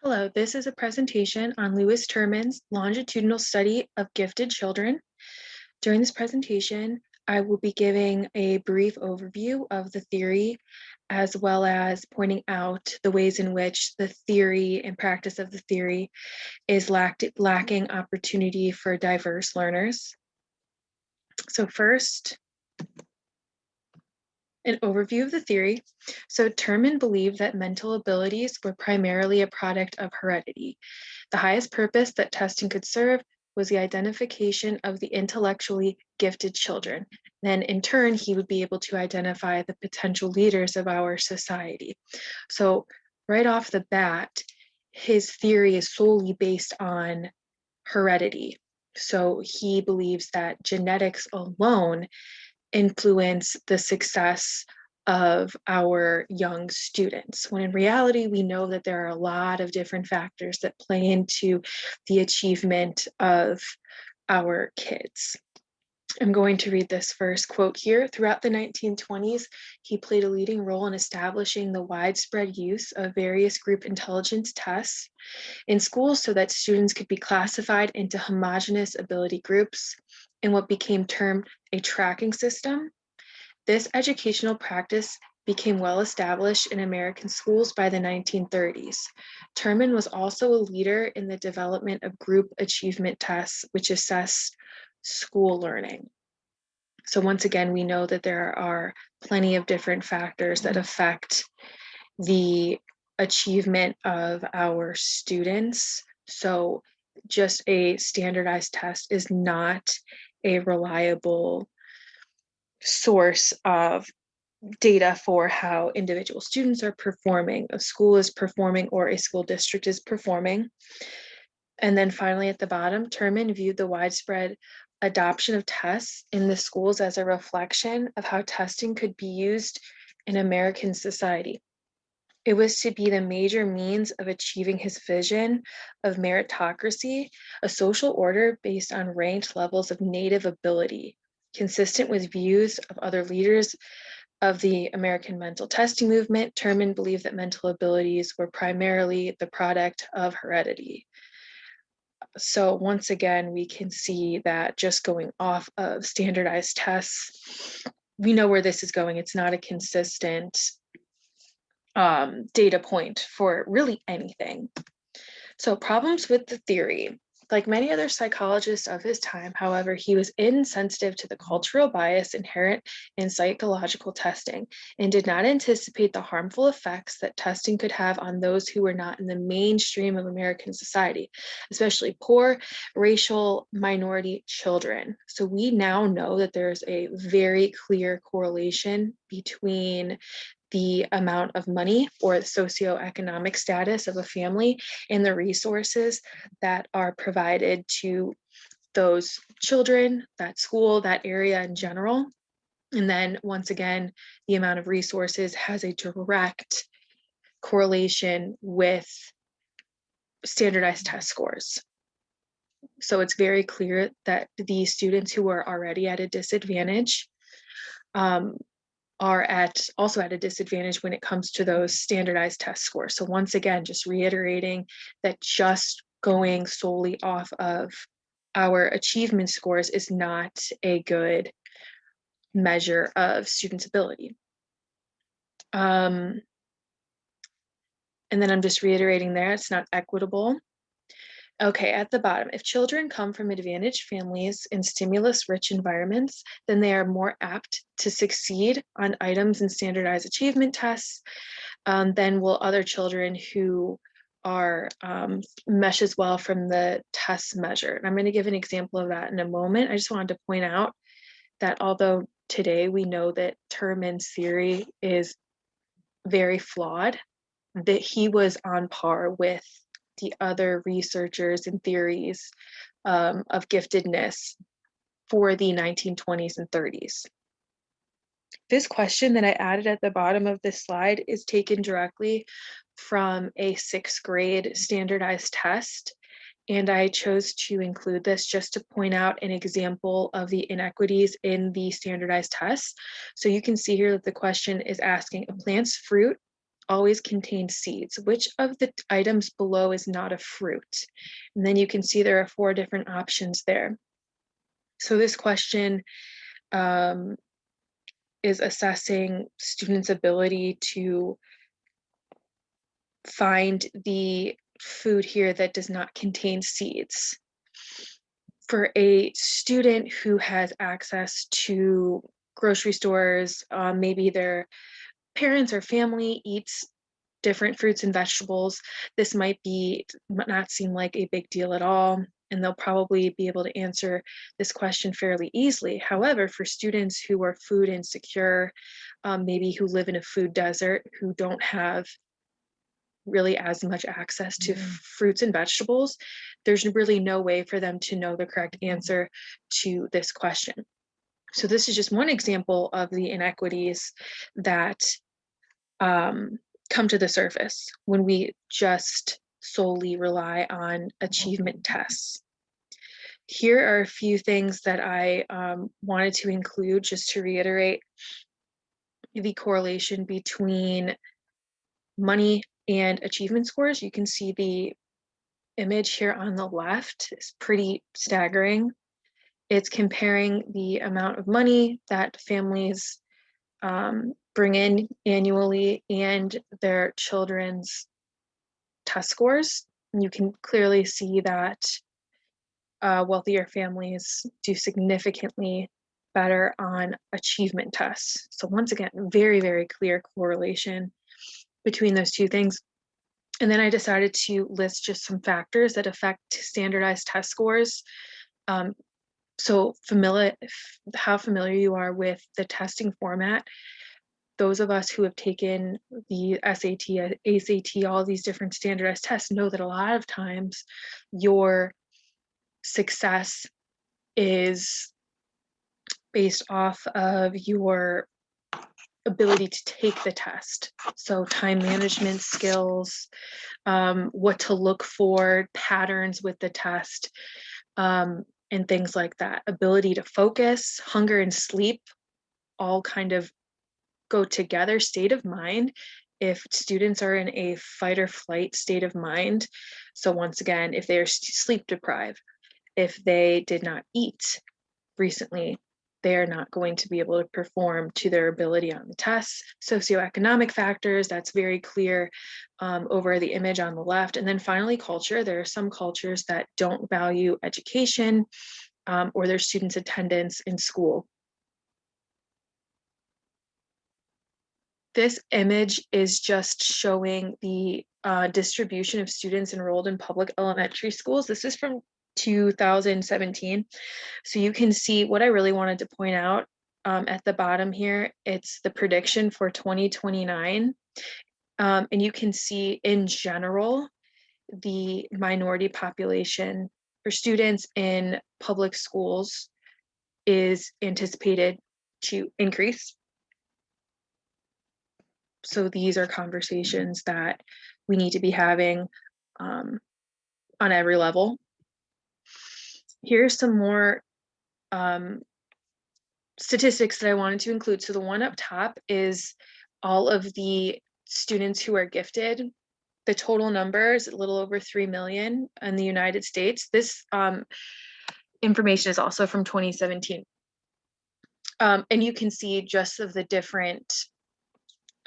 Hello, this is a presentation on Lewis Terman's longitudinal study of gifted children. During this presentation, I will be giving a brief overview of the theory, as well as pointing out the ways in which the theory and practice of the theory is lacking opportunity for diverse learners. So first, an overview of the theory. So Terman believed that mental abilities were primarily a product of heredity. The highest purpose that testing could serve was the identification of the intellectually gifted children. Then in turn, he would be able to identify the potential leaders of our society. So right off the bat, his theory is solely based on heredity. So he believes that genetics alone influence the success of our young students, when in reality, we know that there are a lot of different factors that play into the achievement of our kids. I'm going to read this first quote here. Throughout the 1920s, he played a leading role in establishing the widespread use of various group intelligence tests in schools so that students could be classified into homogeneous ability groups in what became termed a tracking system. This educational practice became well established in American schools by the 1930s. Terman was also a leader in the development of group achievement tests, which assess school learning. So once again, we know that there are plenty of different factors that affect the achievement of our students. So just a standardized test is not a reliable source of data for how individual students are performing, a school is performing, or a school district is performing. And then finally at the bottom, Terman viewed the widespread adoption of tests in the schools as a reflection of how testing could be used in American society. It was to be the major means of achieving his vision of meritocracy, a social order based on ranked levels of native ability, consistent with views of other leaders of the American mental testing movement. Terman believed that mental abilities were primarily the product of heredity. So once again, we can see that just going off of standardized tests, we know where this is going. It's not a consistent data point for really anything. So problems with the theory. Like many other psychologists of his time, however, he was insensitive to the cultural bias inherent in psychological testing and did not anticipate the harmful effects that testing could have on those who were not in the mainstream of American society, especially poor racial minority children. So we now know that there's a very clear correlation between the amount of money or socioeconomic status of a family and the resources that are provided to those children, that school, that area in general. And then once again, the amount of resources has a direct correlation with standardized test scores. So it's very clear that the students who are already at a disadvantage are also at a disadvantage when it comes to those standardized test scores. So once again, just reiterating that just going solely off of our achievement scores is not a good measure of students' ability. And then I'm just reiterating there, it's not equitable. Okay, at the bottom, if children come from advantaged families in stimulus-rich environments, then they are more apt to succeed on items in standardized achievement tests than will other children who are mesh as well from the test measure. And I'm going to give an example of that in a moment. I just wanted to point out that although today we know that Terman's theory is very flawed, that he was on par with the other researchers and theories of giftedness for the 1920s and 30s. This question that I added at the bottom of this slide is taken directly from a 6th grade standardized test. And I chose to include this just to point out an example of the inequities in the standardized tests. So you can see here that the question is asking a plant's fruit always contains seeds. Which of the items below is not a fruit? And then you can see there are 4 different options there. So this question is assessing students' ability to find the food here that does not contain seeds. For a student who has access to grocery stores, maybe their parents or family eats different fruits and vegetables, this might not seem like a big deal at all, and they'll probably be able to answer this question fairly easily. However, for students who are food insecure, maybe who live in a food desert, who don't have really as much access to fruits and vegetables, there's really no way for them to know the correct answer to this question. So this is just one example of the inequities that come to the surface when we just solely rely on achievement tests. Here are a few things that I wanted to include just to reiterate the correlation between money and achievement scores. You can see the image here on the left is pretty staggering. It's comparing the amount of money that families bring in annually and their children's test scores. And you can clearly see that wealthier families do significantly better on achievement tests. So once again, very, very clear correlation between those two things. And then I decided to list just some factors that affect standardized test scores. So how familiar you are with the testing format. Those of us who have taken the SAT, ACT, all these different standardized tests know that a lot of times your success is based off of your ability to take the test. So time management skills, what to look for, patterns with the test, and things like that. Ability to focus, hunger and sleep all kind of go together. State of mind, if students are in a fight or flight state of mind, so once again, if they are sleep deprived, if they did not eat recently, they are not going to be able to perform to their ability on the tests. Socioeconomic factors, that's very clear over the image on the left. And then finally, culture. There are some cultures that don't value education or their students' attendance in school. This image is just showing the distribution of students enrolled in public elementary schools. This is from 2017. So you can see what I really wanted to point out at the bottom here. It's the prediction for 2029. And you can see in general, the minority population for students in public schools is anticipated to increase. So these are conversations that we need to be having on every level. Here's some more statistics that I wanted to include. So the one up top is all of the students who are gifted. The total number is a little over 3 million in the United States. This information is also from 2017. And you can see just of the different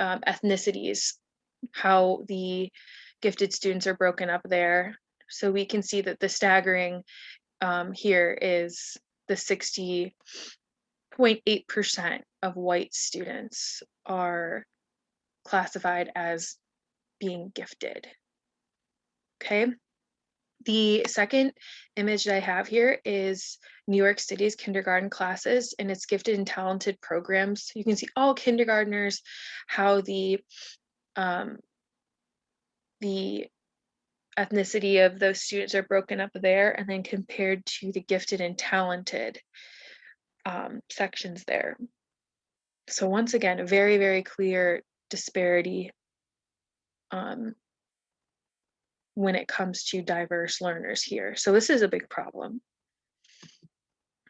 ethnicities, how the gifted students are broken up there. So we can see that the staggering here is the 60.8% of white students are classified as being gifted. Okay. The second image that I have here is New York City's kindergarten classes and its gifted and talented programs. You can see all kindergartners, how the ethnicity of those students are broken up there, and then compared to the gifted and talented sections there. So once again, a very, very clear disparity when it comes to diverse learners here. So this is a big problem.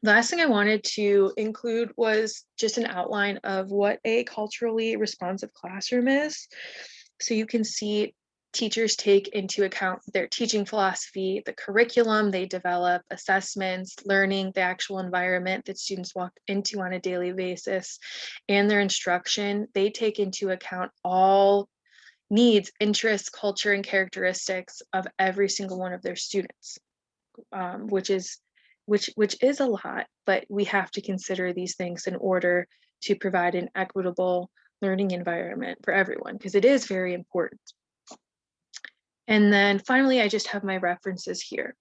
The last thing I wanted to include was just an outline of what a culturally responsive classroom is. So you can see teachers take into account their teaching philosophy, the curriculum they develop, assessments, learning, the actual environment that students walk into on a daily basis, and their instruction. They take into account all needs, interests, culture, and characteristics of every single one of their students, which is a lot, but we have to consider these things in order to provide an equitable learning environment for everyone, because it is very important. And then finally, I just have my references here.